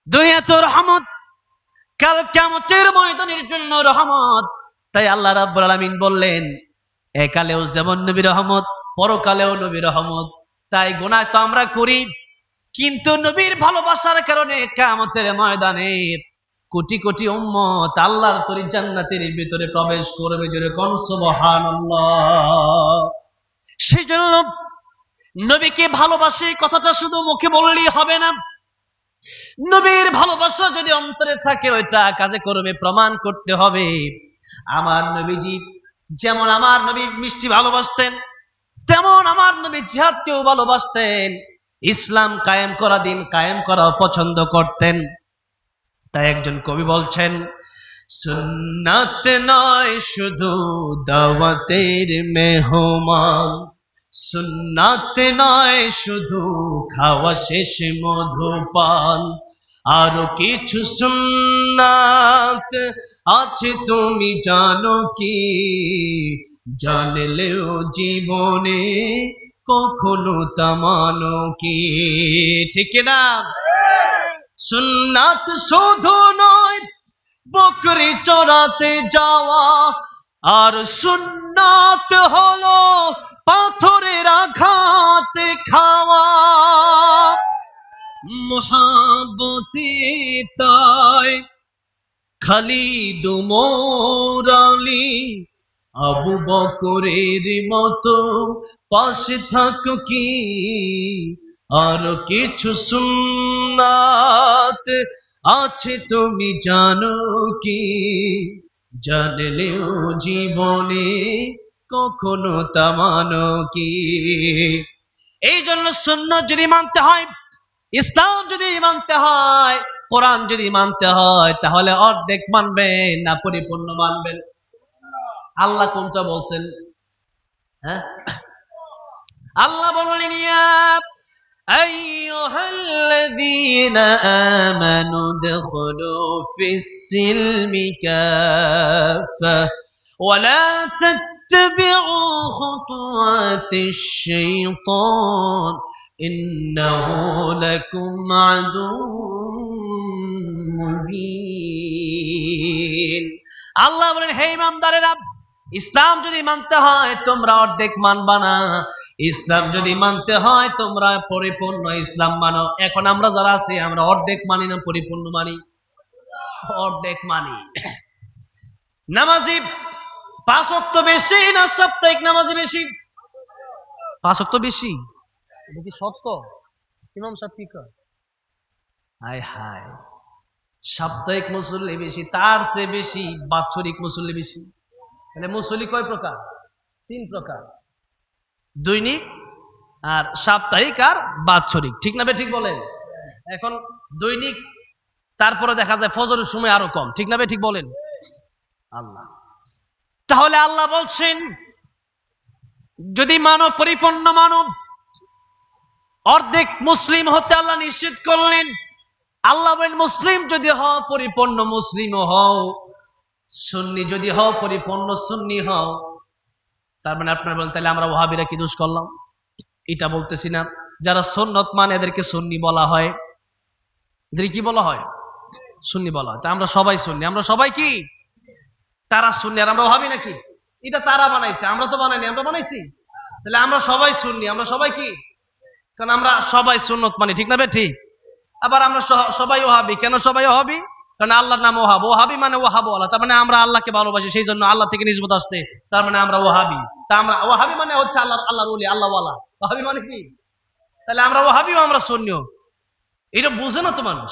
দুনিয়া তো রহমত, কাল কিয়ামতের ময়দানের জন্য রহমত। তাই আল্লাহ রাব্বুল আলামিন বললেন, একালেও যেমন নবী রহমত, পরকালেও নবী রহমত। তাই গুনাহ তো আমরা করি, কিন্তু নবীর ভালোবাসার কারণে কিয়ামতের ময়দানে কোটি কোটি উম্মত আল্লাহর তরি জান্নাতের ভিতরে প্রবেশ করবে। জোরে কোন সুবহানাল্লাহ। সেজন্য নবীকে ভালোবাসি কথাটা শুধু মুখে বললেই হবে না, নবীর ভালোবাসা যদি অন্তরে থাকে ওইটা কাজে কর্মে প্রমাণ করতে হবে। আমার নবীজি যেমন আমার নবী মিষ্টি ভালোবাসতেন, তেমন আমার নবী জিহাদকেও ভালোবাসতেন, ইসলাম কায়েম করা, দিন কায়েম করা পছন্দ করতেন। তাই একজন কবি বলছেন, সুন্নাত নয় শুধু দাওয়াতের মেহমান, সুন্নাত নয় শুধু খাওয়া শেষ মধুপান, আরো কিছু সুন্নাত আছে তুমি জানো কি, জানলেও জীবনে কখনো তা মানো কি। ঠিক না? সুন্নাত শুধু নয় বকরি চড়াতে যাওয়া, আর সুন্নাত হলো পাথরের আঘাতে খাওয়া। মুহাব্বতে তাই খালিদ ওমর আলী আবু বকরের মতো পাশে থাকো কি, আর কিছু সুন্নাত আছে তুমি জানো কি, জানলেও জীবনে কখনো তা মানো কি। এই জন্য সুন্নাত যদি মানতে হয়, ইসলাম যদি মানতে হয়, কোরআন যদি মানতে হয়, তাহলে অর্ধেক মানবেন না পরিপূর্ণ মানবেন? আল্লাহ কোনটা বলছেন? হ্যাঁ, আল্লাহ বললেন, ইয়া আইয়ুহাল্লাযীনা আমানু দুখুলু ফিস-সিলমি কাফা ওয়া লা তাত্তাবি'উ খুতুওয়াতিশ শাইতান ইন্নাহু লাকুম আদুউম মুবিন। আল্লাহ বলেন, হে ঈমানদারেরা, ইসলাম যদি মানতে হয় তোমরা অর্ধেক মানবা না, ইসলাম যদি মানতে হয় তোমরা পরিপূর্ণ ইসলাম মানো। এখন আমরা যারা আছি আমরা অর্ধেক মানি না পরিপূর্ণ মানি? অর্ধেক মানি। নামাজি 5 ওয়াক্ত বেশি না সাপ্তাহিক নামাজি বেশি? 5 ওয়াক্ত বেশি। এটা কি সত্য? ইমাম সাহেব কি কয়? হায় হায়, সাপ্তাহিক মুসল্লি বেশি, তার চেয়ে বেশি বাৎসরিক মুসল্লি বেশি। মানে মুসল্লি কয় প্রকার? 3 প্রকার, দৈনিক আর সাপ্তাহিক আর বাৎসরিক। ঠিক না? ঠিক বলেন। এখন দৈনিক, তারপরে দেখা যায় ফজরের সময় আরো কম। ঠিক না? ঠিক বলেন। আল্লাহ, তাহলে আল্লাহ বলছেন যদি মানব পরিপূর্ণ মানব, অর্ধেক মুসলিম হতে আল্লাহ নিষেধ করলেন। আল্লাহ বলেন, মুসলিম যদি হও পরিপূর্ণ মুসলিমও হও, সুন্নি যদি হও পরিপূর্ণ সুন্নি হও। তার মানে আপনারা বলেন তাহলে আমরা ওয়াহাবিরা কি দোষ করলাম? এটা বলতেছি না। যারা সুন্নত মানে এদেরকে সুন্নি বলা হয়। এদের কি বলা হয়? সুন্নি বলা হয়। তা আমরা সবাই সুন্নি, আমরা সবাই কি? তারা সুন্নি আর আমরা ওয়াহাবি নাকি? এটা তারা বানাইছে, আমরা তো বানাইনি। আমরা বানাইছি? তাহলে আমরা সবাই সুন্নি, আমরা সবাই কি? কারণ আমরা সবাই সুন্নত মানি। ঠিক না? ঠিক। আবার আমরা সবাই ওয়াহাবি। কেন সবাই ওয়াহাবি? কারণ আল্লাহর নাম ওয়াহাব। ওয়াহাবি মানে ওয়াহাব ওয়ালা, তার মানে আমরা আল্লাহকে ভালোবাসি, সেই জন্য আল্লাহ থেকে নিসবত আসছে, তার মানে আমরা ওয়াহাবি। তা আমরা ওয়াহাবি মানে হচ্ছে আল্লাহর ওলি, আল্লাহ ওয়ালা। ওয়াহাবি মানে কি? তাহলে আমরা ওয়াহাবিও আমরা সুন্নিও। এটা বুঝে না তো মানুষ,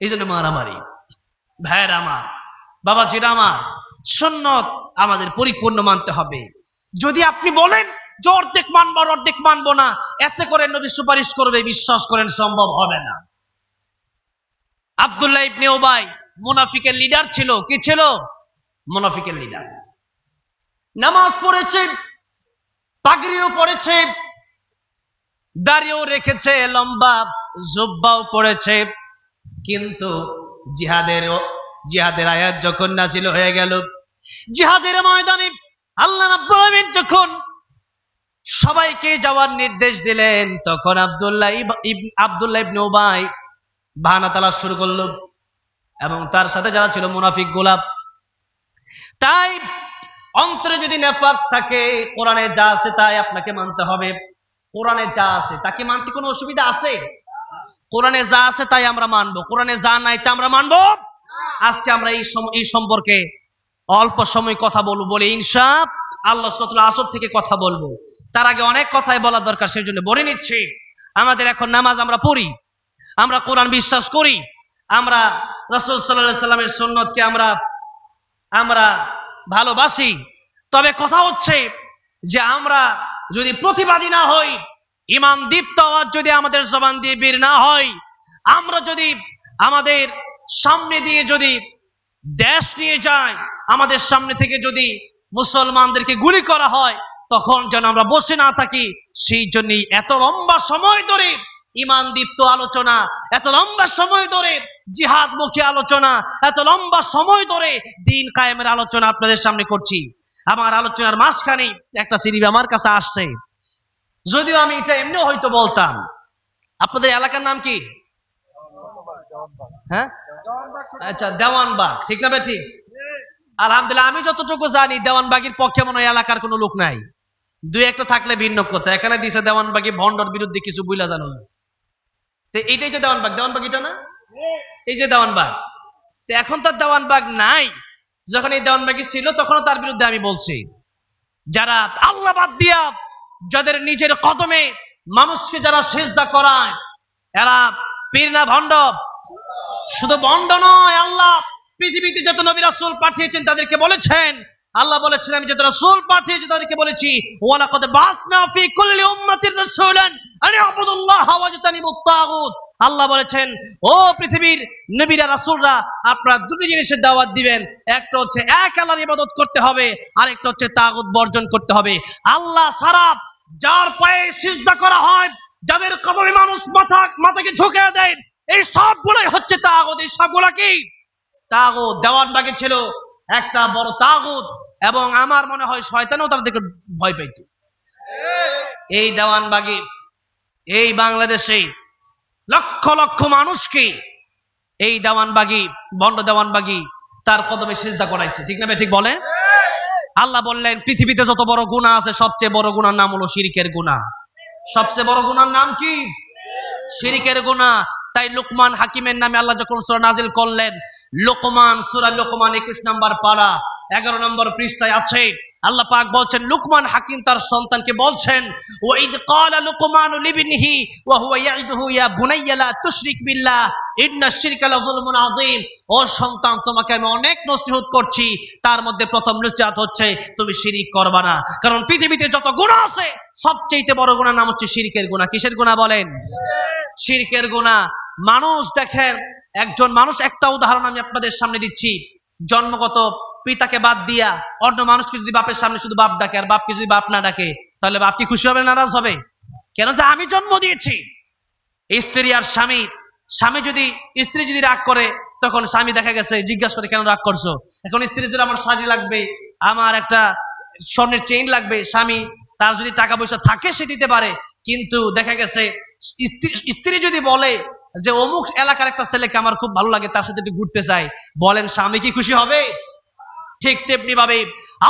এই জন্য মারামারি। ভাইয়ের আমার, বাবাজিরা আমার, সুন্নত আমাদের পরিপূর্ণ মানতে হবে। যদি আপনি বলেন যে অর্ধেক মানবো আর অর্ধেক মানবো না, এতে করে নবী সুপারিশ করবে, বিশ্বাস করেন সম্ভব হবে না। আব্দুল্লাহ ইবনে উবাই মুনাফিকের লিডার ছিল। কি ছিল? মুনাফিকের লিডার। নামাজ পড়েছে, পাগড়িও পড়েছে, দাড়িও রেখেছে, লম্বা জুব্বাও পড়েছে, কিন্তু জিহাদের আয়াত যখন নাযিল হয়ে গেল, জিহাদের ময়দানে আল্লাহ রাব্বুল আলামিন যখন সবাইকে যাওয়ার নির্দেশ দিলেন, তখন আব্দুল্লাহ ইবনে উবাই বাহানা তালাশ শুরু করলো, এবং তার সাথে যারা ছিল মুনাফিক গোলাপ। তাই অন্তরে যদি নেফাক থাকে, কোরআনে যা আছে তাই আপনাকে মানতে হবে। কোরআনে যা আছে তাকে মানতে কোনো অসুবিধা আছে? কোরআনে যা আছে তাই আমরা মানবো, কোরআনে যা নাই তা আমরা মানবো। আজকে আমরা এই সম্পর্কে অল্প সময় কথা বলবো, বলে ইনশাআল্লাহ সূরাতুল আসর থেকে কথা বলবো। তার আগে অনেক কথাই বলা দরকার, সেই জন্য বলে নিচ্ছি। আমাদের এখন নামাজ আমরা পড়ি, আমরা কোরআন বিশ্বাস করি, আমরা রাসূল সাল্লাল্লাহু আলাইহি সাল্লামের সুন্নতকে আমরা ভালোবাসি। তবে কথা হচ্ছে যে আমরা যদি প্রতিবাদী না হই, ঈমান দীপ্ত আওয়াজ যদি আমাদের জবান দিয়ে বের না হয়, আমরা যদি আমাদের সামনে দিয়ে যদি দেশ নিয়ে যায়, আমাদের সামনে থেকে যদি মুসলমানদেরকে গুলি করা হয়, তখন যেন আমরা বসে না থাকি। সেই জন্যই এত লম্বা সময় ধরে ঈমান দীপ্ত আলোচনা, এত লম্বা সময় ধরে জিহাদমুখী আলোচনা, এত লম্বা সময় ধরে দ্বীন কায়েমের আলোচনা আপনাদের সামনে করছি। আমার আলোচনার মাঝখানে একটা সিরিজ আমার কাছে আসছে, যদিও আমি এটা এমনিও হয়তো বলতাম। আপনাদের এলাকার নাম কি? হ্যাঁ, আচ্ছা, দেওয়ানবাগ, ঠিক না ভাই? ঠিক, আলহামদুলিল্লাহ। আমি যতটুকু জানি দেওয়ানবাগের পক্ষে মনে হয় এলাকার কোনো লোক নাই, দুই একটা থাকলে ভিন্ন কথা। এখানে দিছে দেওয়ানবাগী ভন্ডর বিরুদ্ধে কিছু বুইলা জানো, তো এইটাই তো দেওয়ানবাগ। দেওয়ানবাগ এটা না, এই যে দেওয়ানবাগ। তো এখন তো দেওয়ানবাগ নাই, যখন এই দেওয়ানবাগী ছিল তখনও তার বিরুদ্ধে আমি বলছি। যারা আল্লাহ বাদ দিয়া, যাদের নিজের কদমে মানুষকে যারা সিজদা করায়, এরা পীর না ভণ্ড? শুধু ভণ্ড নয়, আল্লাহ পৃথিবীতে যত নবী রাসূল পাঠিয়েছেন তাদেরকে বলেছেন, আল্লাহ বলেছেন আমি যত রাসূল পাঠিয়েছি তাদেরকে বলেছি ওয়ালাকাদ বাসনা ফি কুল্লি উম্মাতির রাসূলান আন ইউবুদুল্লাহা ওয়াজতানিবুত তাগুত। আল্লাহ বলেছেন, ও পৃথিবীর নবীরা রাসূলরা, আপনারা দুটি জিনিসের দাওয়াত দিবেন। একটা হচ্ছে এক আল্লাহর ইবাদত করতে হবে, আরেকটা হচ্ছে তাগুত বর্জন করতে হবে। আল্লাহ ছাড়া যার পায়ে সিজদা করা হয়, যাদের কবরে মানুষ মাথাকে ঝুঁকে দেয়, এই সবগুলোই হচ্ছে তাগুত। এই সবগুলা কি তাগুত? দেওয়ানবাগে ছিল একটা বড় তাগুত, এবং আমার মনে হয় শয়তানও তাদেরকে ভয় পাইত। এই দেওয়ানবাগে, এই বাংলাদেশে লক্ষ লক্ষ মানুষকে এই দেওয়ানবাগী, বন্ড দেওয়ানবাগী তার কদমে সিজদা করাইছে, ঠিক না ভাই? ঠিক বলে। আল্লাহ বললেন পৃথিবীতে যত বড় গুনাহ আছে, সবচেয়ে বড় গুনার নাম হলো শিরকের গুনাহ। সবচেয়ে বড় গুনার নাম কি? শিরকের গুনাহ। তাই লুকমান হাকিমের নামে আল্লাহ যখন সূরা নাজিল করলেন, লুকমান, সূরা লুকমান 21 নম্বর পারা 11 নম্বর পৃষ্ঠায় আছে। আল্লাহ পাক বলছেন, লুকমান হাকিম তার সন্তানকে বলছেন, ওয়া ইদ ক্বালা লুকমানু লিবনিহি ওয়া হুয়া ইয়াইদুহু ইয়া বুনাইয়া লা তুশরিক বিল্লাহ ইন্নাশ শিরকা লাযুলমুন আযীম। ও সন্তান, তোমাকে আমি অনেক নসিহত করছি, তার মধ্যে প্রথম নসিহত হচ্ছে তুমি শিরিক করবা না। কারণ পৃথিবীতে যত গুনাহ আছে, সবচেয়ে বড় গুনার নাম হচ্ছে শিরকের গুনাহ। কিসের গুনাহ বলেন? শিরকের গুনাহ। মানুষ দেখেন, একজন মানুষ, একটা উদাহরণ আমি আপনাদের সামনে দিচ্ছি। জন্মগত পিতাকে বাদ দিয়া অন্য মানুষকে যদি বাপের সামনে শুধু বাপ ডাকে, আর বাপকে যদি বাপ না ডাকে, তাহলে বাপ কি খুশি হবে, নারাজ হবে? কেন? যে আমি জন্ম দিয়েছি। স্ত্রী আর স্বামী, স্ত্রী যদি রাগ করে, তখন স্বামী দেখা গেছে জিজ্ঞাসা করে কেন রাগ করছো। এখন স্ত্রী যদি আমার শাড়ি লাগবে, আমার একটা স্বর্ণের চেইন লাগবে, স্বামী তার যদি টাকা পয়সা থাকে সে দিতে পারে। কিন্তু দেখা গেছে স্ত্রী যদি বলে যে অমুক এলাকার একটা ছেলেকে আমার খুব ভালো লাগে, তার সাথে একটু ঘুরতে চাই, বলেন স্বামী কি খুশি হবে? ঠিক তেমনি ভাবে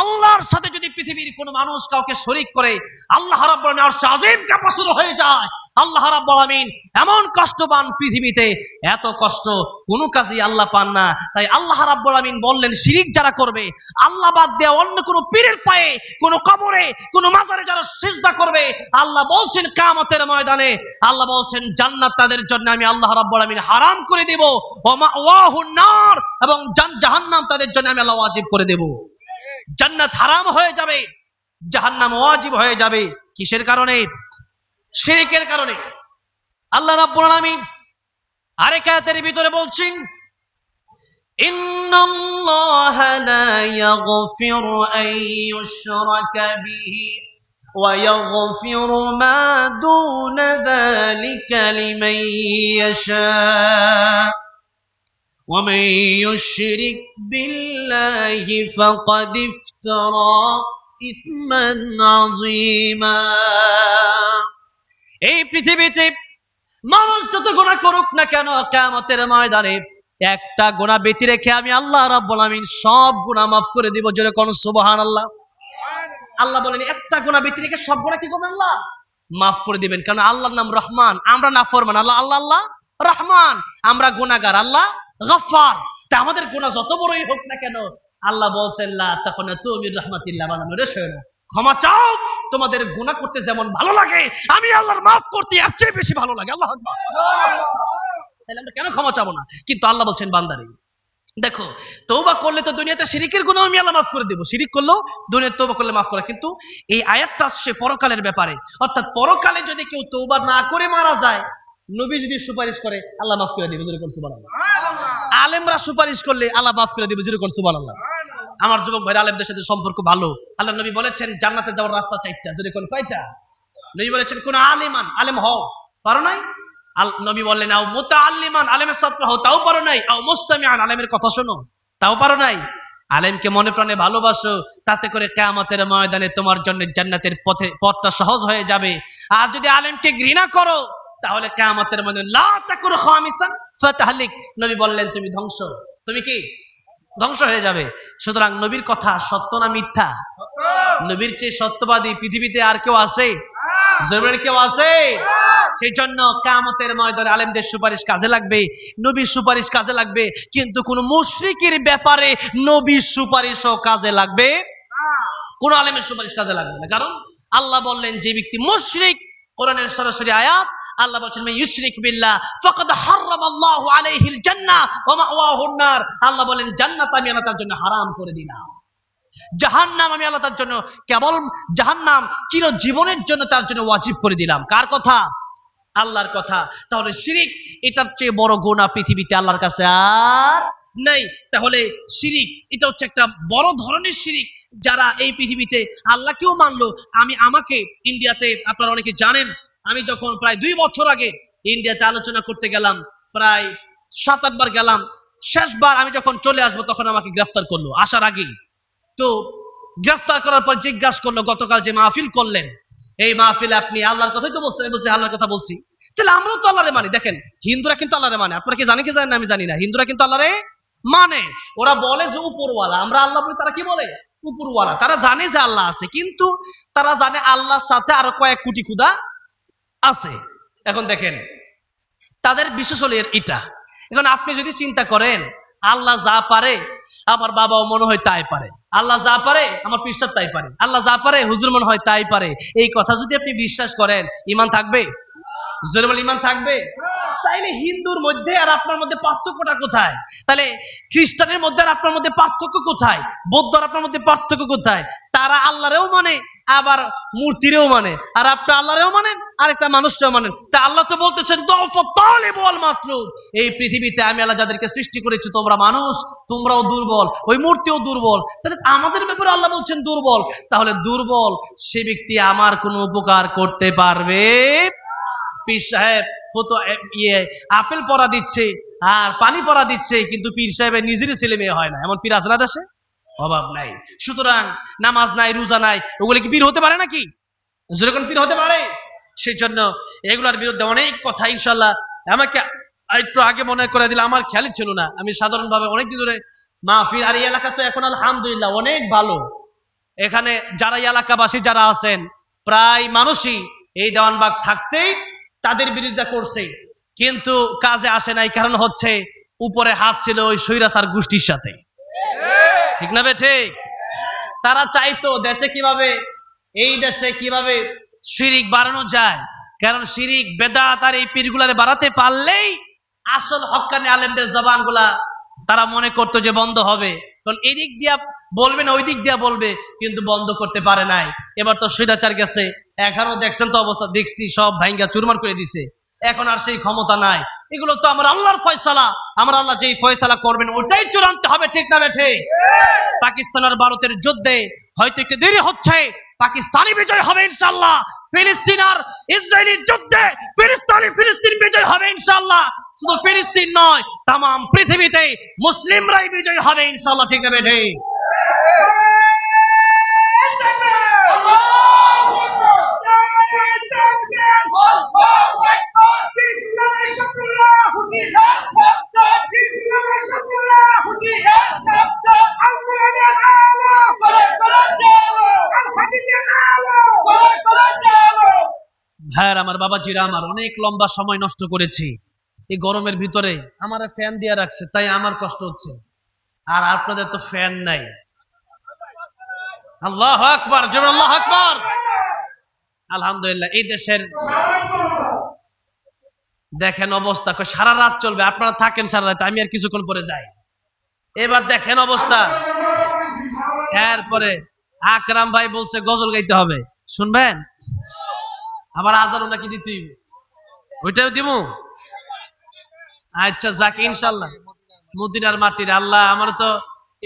আল্লাহর সাথে যদি পৃথিবীর কোন মানুষ কাউকে শরীক করে, আল্লাহ রাব্বুল আলামিন আরশে আযীম কাঁপা শুরু হয়ে যায়। আল্লাহ রাব্বুল আলামিন এমন কষ্ট পান, পৃথিবীতে এত কষ্ট কোনো কাজেই আল্লাহ পান না। তাই আল্লাহ রাব্বুল আলামিন বললেন, শিরিক যারা করবে, আল্লাহ বাদ দিয়ে অন্য কোনো পীরের পায়ে, কোনো কবরে, কোনো মাজারে যারা সিজদা করবে, আল্লাহ বলছেন কিয়ামতের ময়দানে, আল্লাহ বলছেন জান্নাত তাদের জন্য আমি আল্লাহ রাব্বুল আলামিন হারাম করে দেব, ওয়া মাওয়াহুন নার, এবং জাহান্নাম তাদের জন্য আমি আল্লাহ ওয়াজিব করে দেব। জান্নাত হারাম হয়ে যাবে, জাহান্নাম ওয়াজিব হয়ে যাবে। কিসের কারণে? শিরকের কারণে। আল্লাহ রাব্বুল আলামিন আরেক আয়াতের ভিতরে বলছেন, ইন্নাল্লাহা লা ইয়াগফিরু আন ইউশরাকা বিহি ওয়া ইয়াগফিরু মা দুনা যালিকা লিমান ইয়াশা ওয়া মান ইউশরিক বিল্লাহি ফাকাদ ইফতারা ইসমান আযীমা। এই পৃথিবীতে মানুষ যত গুনাহ করুক না কেন কিয়ামতের ময়দানে একটা গুনাহ ব্যতি রেখে আমি আল্লাহ রাব্বুল আমিন সব গুনাহ মাফ করে দিব। জোরে কোন সুবহানাল্লাহ। আল্লাহ বলেন একটা গুনাহ ব্যতি রেখে সব গুনাহ কি করবেন? আল্লাহ মাফ করে দিবেন। কারণ আল্লাহর নাম রহমান, আমরা নাফরমান। আল্লাহ আল্লাহ আল্লাহ রহমান, আমরা গুনাহগার, আল্লাহ গফফার। তা আমাদের গুনাহ যত বড়ই হোক না কেন আল্লাহ বলছেন লা তাকনাতু মির রাহমাতিল্লাহ, বানানো শোনো, ক্ষমা চাও। তোমাদের গুনাহ করতে যেমন ভালো লাগে আমি আল্লাহর মাফ করতে এর চেয়ে বেশি ভালো লাগে। আল্লাহু আকবার। তাহলে আমরা কেন ক্ষমা চাবো না? কিন্তু আল্লাহ বলছেন বান্দারে দেখো, তওবা করলে তো দুনিয়াতে শিরিকের গুনাহ আমি আল্লাহ মাফ করে দেব, শিরিক করলেও দুনিয়াতে তওবা করলে মাফ করা। কিন্তু এই আয়াতটা আসছে পরকালের ব্যাপারে, অর্থাৎ পরকালে যদি কেউ তওবা না করে মারা যায়, নবী যদি সুপারিশ করে আল্লাহ মাফ করে দিবে। জোরে কোন সুবহানাল্লাহ। আলেমরা সুপারিশ করলে আল্লাহ মাফ করে দিবে। জোরে কোন সুবহানাল্লাহ। আমার যুবক ভাইরা, আলেমদের সাথে সম্পর্ক ভালো। আল্লাহ নবী বলেছেন জান্নাতে যাওয়ার রাস্তা চারটা। জোরে কোন কয়টা? নবী বলেছেন কোন আলেমান, আলেম হও, পারো নাই? নবী বললেন আও মুতাআল্লিমান, আলেমের ছাত্র হও, তাও পারো নাই। আও মুস্তামিআন, আলেমের কথা শোনো, তাও পারো নাই। আলেমকে মনে প্রাণে ভালোবাসো, তাতে করে কিয়ামতের ময়দানে তোমার জন্য জান্নাতের পথটা সহজ হয়ে যাবে। আর যদি আলেমকে ঘৃণা করো তাহলে কিয়ামতের ময়দানে লা তাকুন খামিসান ফাতাহলিক, নবী বললেন তুমি ধ্বংস, তুমি কি ধ্বংস হয়ে যাবে। সুতরাং নবীর কথা সত্য না মিথ্যা? নবীর চেয়ে সত্যবাদী পৃথিবীতে আর কেউ আছে? জরুরি কেউ আছে? সেই জন্য কিয়ামতের ময়দানে আলেমদের সুপারিশ কাজে লাগবে, নবীর সুপারিশ কাজে লাগবে, কিন্তু কোন মুশরিকের ব্যাপারে নবীর সুপারিশও কাজে লাগবে, কোন আলেমের সুপারিশ কাজে লাগবে না। কারণ আল্লাহ বললেন যে ব্যক্তি মুশরিক, কোরআনের সরাসরি আয়াত, আল্লাহ বলছেন মান ইউশরিক বিল্লাহ ফাকাদ হারামাল্লাহু আলাইহিল জান্নাহ ওয়া মাওয়াহুন নার। আল্লাহ বলেন জান্নাত আমি আল্লাহ তার জন্য হারাম করে দিলাম, জাহান্নাম আমি আল্লাহ তার জন্য, কেবল জাহান্নাম চিরজীবনের জন্য তার জন্য ওয়াজিব করে দিলাম। কার কথা? আল্লাহর কথা। তাহলে শিরিক এটার চেয়ে বড় গুনাহ পৃথিবীতে আল্লাহর কাছে আর নেই। তাহলে শিরিক এটা হচ্ছে একটা বড় ধরনের শিরিক, যারা এই পৃথিবীতে আল্লাহকেও মানলো। আমাকে ইন্ডিয়াতে, আপনারা অনেকে জানেন, আমি যখন প্রায় 2 বছর আগে ইন্ডিয়াতে আলোচনা করতে গেলাম, প্রায় 7-8 বার গেলাম। শেষবার আমি যখন চলে আসবো তখন আমাকে গ্রেফতার করলো আসার আগেই। তো গ্রেফতার করার পর জিজ্ঞাসা করলো গতকাল যে মাহফিল করলেন, এই মাহফিলে আপনি আল্লাহর কথাই তো বলছেন? বলছে আল্লাহর কথা বলছি। তাহলে আমরাও তো আল্লাহরে মানি। দেখেন, হিন্দুরা কিন্তু আল্লাহরে মানে, আপনারা কি জানেন কি জানেন না আমি জানি না, হিন্দুরা কিন্তু আল্লাহরে মানে। ওরা বলে যে উপরওয়ালা, আমরা আল্লাহ বলি, তারা কি বলে? উপরওয়ালা। তারা জানে যে আল্লাহ আছে, কিন্তু তারা জানে আল্লাহর সাথে আরো কয়েক কোটি খুদা আছে। এখন দেখেন তাদের বিশেষ হলো এটা। এখন আপনি যদি চিন্তা করেন আল্লাহ যা পারে আমার বাবাও মনে হয় তাই পারে, আল্লাহ যা পারে আমার পীর সাহেব তাই পারে, আল্লাহ যা পারে হুজুর মনে হয় তাই পারে, এই কথা যদি আপনি বিশ্বাস করেন ঈমান থাকবে? জোরে বল, ঈমান থাকবে? তাইলে হিন্দুর মধ্যে আর আপনার মধ্যে পার্থক্যটা কোথায়? তাহলে খ্রিস্টানের মধ্যে আর আপনার মধ্যে পার্থক্য কোথায়? বৌদ্ধ আর আপনার মধ্যে পার্থক্য কোথায়? তারা আল্লাহরেও মানে আবার মূর্তিরেও মানে, আর আপনি আল্লাহরেও মানেন আর একটা মানুষটাও মানেন। তা আল্লাহ তো বলতেছেন মাতলুব, এই পৃথিবীতে আমি আল্লাহ যাদেরকে সৃষ্টি করেছি তোমরা মানুষ, তোমরাও দুর্বল, ওই মূর্তিও দুর্বল। তাহলে আমাদের ব্যাপারে আল্লাহ বলছেন দুর্বল। তাহলে দুর্বল সে ব্যক্তি আমার কোনো উপকার করতে পারবে? পীর সাহেব আপেল পরা দিচ্ছে আর পানি পরা দিচ্ছে, কিন্তু পীর সাহেবের নিজেরই ছেলে মেয়ে হয় না, এমন পীর আছে না দেশে? অভাব নাই। সুতরাং নামাজ নাই, রোজা নাই, ওগুলো কি পীর হতে পারে নাকি? যেরকম পীর হতে পারে। সেই জন্য এগুলোর বিরুদ্ধে অনেক কথা ইনশাল্লাহ আমাকে একটু আগে মনে করে দিলে, আমার খেয়ালই ছিল না। আমি সাধারণভাবে অনেকদিন ধরে মাহফিল, আর এই এলাকা তো এখন আলহামদুলিল্লাহ অনেক ভালো। এখানে যারা এলাকাবাসী যারা আছেন প্রায় মানুষই এই দেওয়ানবাগ থাকতেই তাদের বিরোধিতা করছে, কিন্তু কাজে আসে নাই। কারণ হচ্ছে উপরে হাত ছিল ওই স্বৈরাচার গোষ্ঠীর সাথে, ঠিক না? ঠিক। তারা চাইতো দেশে কিভাবে, এই দেশে কিভাবে শিরিক বাড়ানো যায়। কারণ শিরিক বেদাত আর এই পীরগুলারে বাড়াতে পারলেই আসল হক্কানি আলেমদের জবানগুলা তারা মনে করতো যে বন্ধ হবে। কারণ এই দিক দিয়া বলবে না ওই দিক দিয়া বলবে, কিন্তু বন্ধ করতে পারে নাই। এবার তো স্বৈরাচার গেছে, এখনো দেখছেন তো অবস্থা, দেখছি সব ভাঙ্গা চুরমার করে দিছে। এখন আর সেই ক্ষমতা নাই। এগুলো তো আমার আল্লাহর ফয়সালা, আমার আল্লাহ যেই ফয়সালা করবেন ওটাই চূড়ান্ত হবে, ঠিক না বেঠে? পাকিস্তান আর ভারতের যুদ্ধে হয়তো একটু দেরি হচ্ছে, পাকিস্তানি বিজয় হবে ইনশাআল্লাহ। ফিলিস্তিন আর ইসরায়েলের যুদ্ধে ফিলিস্তিন বিজয় হবে ইনশাআল্লাহ। শুধু ফিলিস্তিন নয়, তামাম পৃথিবীতে মুসলিমরাই বিজয় হবে ইনশাআল্লাহ, ঠিক না বেঠে? আমার, বাবাজিরা আমার, অনেক লম্বা সময় নষ্ট করেছি এই গরমের ভিতরে। আমার ফ্যান দিয়ে রাখছে, তাই আমার কষ্ট হচ্ছে, আর আপনাদের তো ফ্যান নাই। আল্লাহু আকবার, জোরে আল্লাহু আকবার। আলহামদুলিল্লাহ। এই দেশের দেখেন অবস্থা, সারা রাত চলবে, আপনারা থাকেন সারা রাত, আমি আর কিছুক্ষণ পরে যাই। এবার দেখেন অবস্থা। এরপরে আকরাম ভাই বলছে গজল গাইতে হবে, শুনবেন? আবার আজানও নাকি দিতে হইবে, ওইটাও দিমু। আচ্ছা যাক, ইনশাল্লাহ মদিনার মাটির আল্লাহ, আমার তো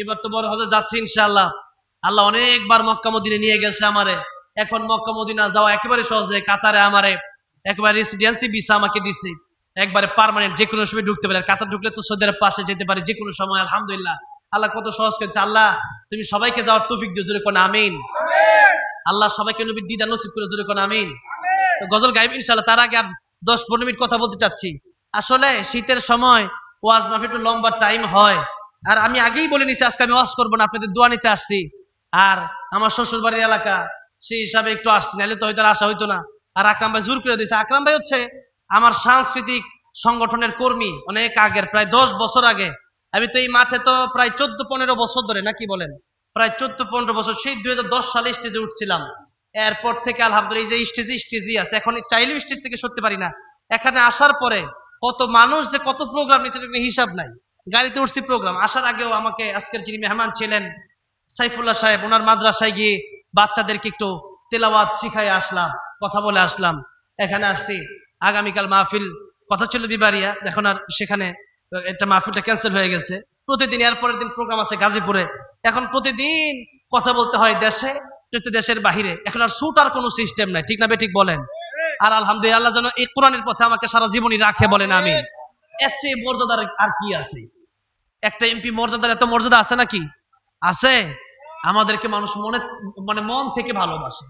এবার তো বড় হজে যাচ্ছি ইনশাল্লাহ। আল্লাহ অনেকবার মক্কা মদিনা নিয়ে গেছে আমারে, এখন মক্কা মদিনা যাওয়া একেবারে সহজে। কাতারে আমারে একবার রেসিডেন্সি ভিসা আমাকে দিছে, একবারে পার্মানেন্ট, যে কোনো সময় ঢুকতে পারে। কাতার ঢুকলে তো সৌদি আরব পাশে যেতে পারে যে কোনো সময়। আলহামদুলিল্লাহ, আল্লাহ কত সহজ করেছে। আল্লাহ তুমি সবাইকে যাওয়ার তৌফিক দিও, জোরে কোন আমিন। আল্লাহ সবাইকে নবীর দিদার নসিব করে, জোরে কোন আমিন। তো গজল গাইব ইনশাআল্লাহ। তার আগে আর 10-15 মিনিট কথা বলতে চাচ্ছি। আসলে শীতের সময় ওয়াজ মাহফিল একটু লম্বা টাইম হয়, আর আমি আগেই বলে নিচ্ছি আজকে আমি ওয়াজ করবো না, আপনাদের দোয়া নিতে আসছি। আর আমার শ্বশুর বাড়ির এলাকা, সেই হিসাবে একটু আসছি, নাহলে তো হয়তো আসা হইতো না। আর আকরাম ভাই জোর করে দিয়েছে। আকরাম ভাই হচ্ছে আমার সাংস্কৃতিক সংগঠনের কর্মী, অনেক আগের, প্রায় 10 বছর আগে। আমি তো এই মাঠে তো প্রায় 14-15 বছর ধরে, নাকি বলেন, প্রায় 14-15 বছর, সেই 2010 সালে স্টেজে উঠছিলাম। এরপর থেকে আলহামদুলিল্লাহ এই যে স্টেজই আছে, এখন চাইলেও স্টেজ থেকে সরতে পারি না। এখানে আসার পরে কত মানুষ যে কত প্রোগ্রাম নিচ্ছে হিসাব নাই। গাড়িতে উঠছি প্রোগ্রাম, আসার আগেও আমাকে আজকের যিনি মেহমান ছিলেন সাইফুল্লাহ সাহেব, ওনার মাদ্রাসায় গিয়ে বাচ্চাদেরকে একটু তেলাওয়াত শিখাই আসলাম, কথা বলে আসলাম। এখানে আসছি, আগামীকাল মাহফিল কথা ছিল বিবারিয়া, এখন আর সেখানে একটা মাহফিলটা ক্যান্সেল হয়ে গেছে। প্রতিদিন এর পরের দিন প্রোগ্রাম আছে গাজীপুরে। এখন প্রতিদিন কথা বলতে হয় দেশে, দেশের বাহিরে। এখন আর শুট আর কোনো সিস্টেম নাই, ঠিক না বে ঠিক বলেন? আর আলহামদুলিল্লাহ যেন এই কোরআনের পথে আমাকে সারা জীবনই রাখে, বলেন আমি। এর চেয়ে মর্যাদার আর কি আছে? একটা এমপি মর্যাদার এত মর্যাদা আছে নাকি? আছে? আমাদেরকে মানুষ মন থেকে ভালোবাসে,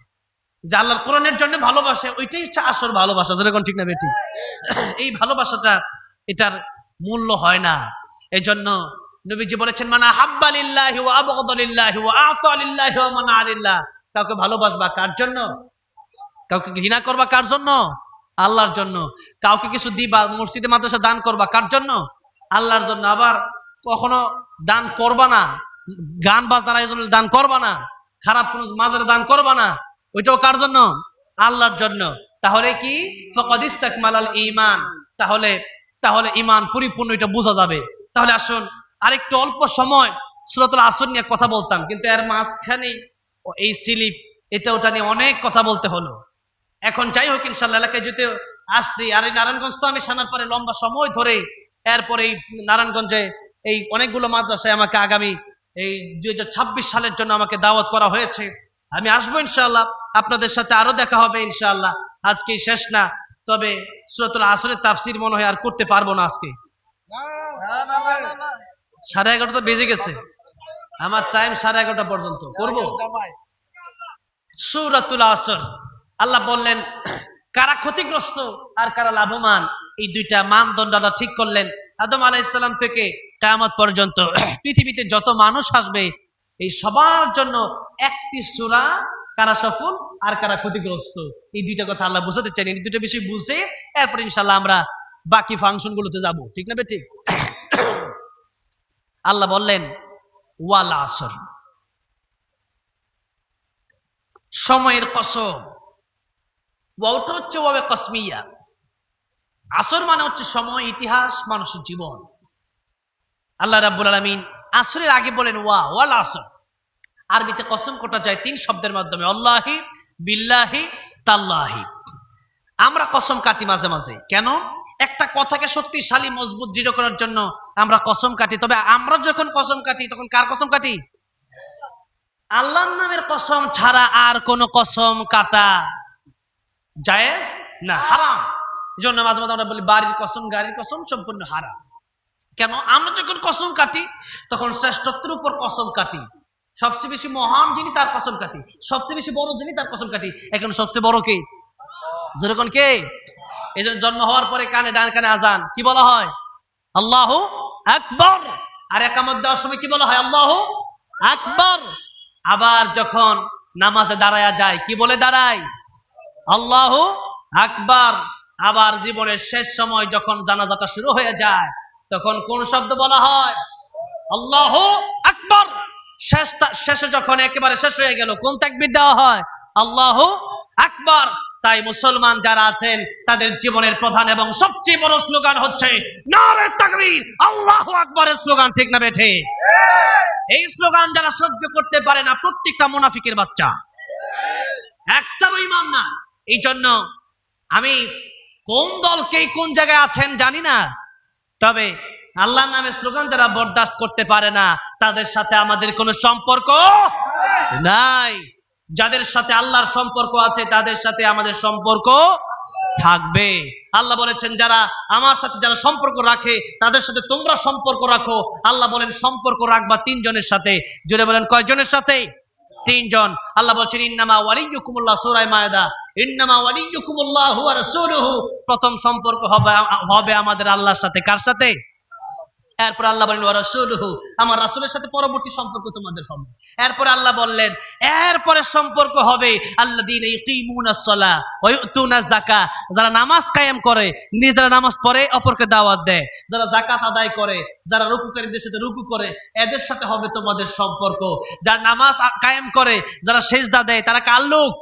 যে আল্লাহর কোরআনের জন্য ভালোবাসে, ওইটাই হচ্ছে আসল ভালোবাসা, যেরকম ঠিক না বেটি? এই ভালোবাসাটা, এটার মূল্য হয় না। এই জন্য নবীজি বলেছেন, মানা হাব্বা লিল্লাহি ওয়া আবগাদা লিল্লাহি ওয়া আতা লিল্লাহি ওয়া মানা লিল্লাহ। কাউকে ভালোবাসবা কার জন্য? কাউকে ঘৃণা করবা কার জন্য? আল্লাহর জন্য। কাউকে কিছু দিবা, মসজিদে মাদ্রাসা দান করবা কার জন্য? আল্লাহর জন্য। আবার কখনো দান করবা না, গান বাজনার আয়োজন দান করবা না, খারাপ কোন মাজারে দান করবা না, ওইটাও কার জন্য? আল্লাহর জন্য। তাহলে কি ফাকাদ ইসতাকমালাল ঈমান, তাহলে ঈমান পরিপূর্ণ, এটা বোঝা যাবে। তাহলে আসুন আরেকটু অল্প সময় সূরাতুল আসর নিয়ে কথা বলতাম, কিন্তু এর মাঝখানে এই স্লিপ এটা ওটা নিয়ে অনেক কথা বলতে হলো। এখন যাই হোক, ইনশাআল্লাহ এলাকায় যেতে আসছি। আর এই নারায়ণগঞ্জ তো আমি সানার পরে লম্বা সময় ধরে, এরপরে এই নারায়ণগঞ্জে এই অনেকগুলো মাদ্রাসায় আমাকে আগামী এই 2026 সালের জন্য আমাকে দাওয়াত করা হয়েছে। আমি আসবো ইনশাআল্লাহ, আপনাদের সাথে আরো দেখা হবে ইনশাআল্লাহ। আজকে শেষ না, তবে সূরাতুল আসরের তাফসীর মনে হয় আর করতে পারবো না আজকে। 11:30 তো বেজে গেছে, আমার টাইম 11:30 পর্যন্ত করবো। সূরাতুল আসর, আল্লাহ বললেন কারা ক্ষতিগ্রস্ত আর কারা লাভবান, এই দুইটা মানদণ্ডটা ঠিক করলেন। আদম আলাইহিস সালাম থেকে কিয়ামত পর্যন্ত পৃথিবীতে যত মানুষ আসবে, এই সবার জন্য একটি সূরা, কারা সফল আর কারা ক্ষতিগ্রস্ত, এই দুইটা কথা আল্লাহ বুঝাতে চান। এই দুইটা বিষয় বুঝে এরপর ইনশাআল্লাহ আমরা বাকি ফাংশন গুলোতে যাব, ঠিক না বেঠিক? আল্লাহ বললেন ওয়াল আসর, সময়ের কসম। ওয়াওটা হচ্ছে ওয়াবে কসমিয়া, আসর মানে হচ্ছে সময়, ইতিহাস, মানুষের জীবন। আল্লাহ রাব্বুল আলামিন আসরের আগে বলেন ওয়াল আসর। আরবিতে কসম করা যায় 3 শব্দের মাধ্যমে, আল্লাহি, বিল্লাহি, তাল্লাহি। আমরা কসম কাটি মাঝে মাঝে, কেন? একটা কথাকে শক্তিশালী, মজবুত, দৃঢ় করার জন্য আমরা কসম কাটি। তবে আমরা যখন কসম কাটি তখন কার কসম কাটি? আল্লাহর নামের কসম ছাড়া আর কোন কসম কাটা জায়েজ না, হারাম। এজন্য মাঝে মাঝে আমরা বলি বাড়ির কসম, গাড়ির কসম সম্পূর্ণ হারাম। কেন? আমরা যখন কসম কাটি তখন শ্রেষ্ঠত্বের উপর কসম কাটি, সবচেয়ে বেশি মহান যিনি তার কসম কাটি, সবচেয়ে বেশি বড় যিনি তার কসম কাটি। এখন সবচেয়ে বড় কে? যেরকম কে? এই জন্য জন্ম হওয়ার পরে কানে, ডান কানে আজান, কি বলা হয়? আল্লাহু আকবার। আর ইকামত দেওয়ার সময় কি বলা হয়? আল্লাহু আকবার। আবার যখন নামাজে দাঁড়ায়া যায়, কি বলে দাঁড়ায়? আল্লাহু আকবার। আবার জীবনের শেষ সময় যখন জানাজাটা শুরু হয়ে যায়, তখন কোন শব্দ বলা হয়? আল্লাহু আকবার। শেষে যখন একেবারে শেষ হয়ে গেল, কোন তাকবীর দেওয়া হয়? আল্লাহু আকবার। তাই মুসলমান যারা আছেন তাদের জীবনের প্রধান এবং সবচেয়ে বড় স্লোগান হচ্ছে নারে তাকবীর, আল্লাহু আকবারের স্লোগান, ঠিক না বেঠে? এই স্লোগান যারা সহ্য করতে পারে না, প্রত্যেকটা মুনাফিকের বাচ্চা, একটারও ঈমান না। এই জন্য আমি কোন দলকে কোন জায়গায় আছেন জানি না, তবে আল্লাহর নামে স্লোগান যারা বরদাস্ত করতে পারে না, তাদের সাথে আমাদের কোনো সম্পর্ক নাই। যাদের সাথে আল্লাহর সম্পর্ক আছে তাদের সাথে আমাদের সম্পর্ক থাকবে। আল্লাহ বলেছেন যারা আমার সাথে যারা সম্পর্ক রাখে তাদের সাথে তোমরা সম্পর্ক রাখো। আল্লাহ বলেন সম্পর্ক রাখবা তিনজনের সাথে। জোরে বলেন কয়জনের সাথে? তিনজন। আল্লাহ বলছেন ইন্নামা ওয়ালিয়্যুকুমুল্লাহ, সূরা মায়েদা, ইন্নামা ওয়ালিয়্যুকুমুল্লাহু ওয়া রাসূলুহু। প্রথম সম্পর্ক হবে আমাদের আল্লাহর সাথে। কার সাথে? এরপর আল্লাহ বলেন ওয়া রাসূলুহু, আমার রাসূলের সাথে পরবর্তী সম্পর্ক তোমাদের হবে। এরপর আল্লাহ বললেন এরপরে সম্পর্ক হবে আল্লাযীনা ইয়ুকিমুনাস সালাহ ওয়া ইউতুনাজ যাকাত, যারা নামাজ কায়েম করে, নিজেরা নামাজ পড়ে অপরকে দাওয়াত দেয়, যারা যাকাত আদায় করে, যারা রুকুকারীদের সাথে রুকু করে, এদের সাথে হবে তোমাদের সম্পর্ক। যারা নামাজ কায়েম করে, যারা সিজদা দেয়, তারা কার লোক?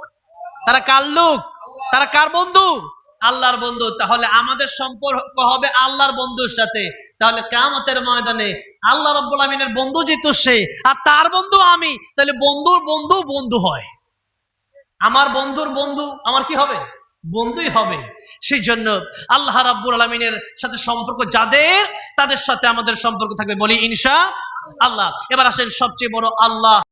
তারা কার লোক? তারা কার বন্ধু? আল্লাহর বন্ধু। তাহলে আমাদের সম্পর্ক হবে আল্লাহর বন্ধুর সাথে। তাহলে কিয়ামতের ময়দানে আল্লাহ রাব্বুল আমিনের বন্ধু যেহেতু সে আর তার বন্ধু আমি, তাহলে বন্ধুর বন্ধু বন্ধু হয়। আমার বন্ধুর বন্ধু আমার কি হবে? বন্ধুই হবে। সেই জন্য আল্লাহ রাব্বুল আমিনের সাথে সম্পর্ক যাদের, তাদের সাথে আমাদের সম্পর্ক থাকবে, বলি ইনশাআল্লাহ। এবার আসেন সবচেয়ে বড় আল্লাহ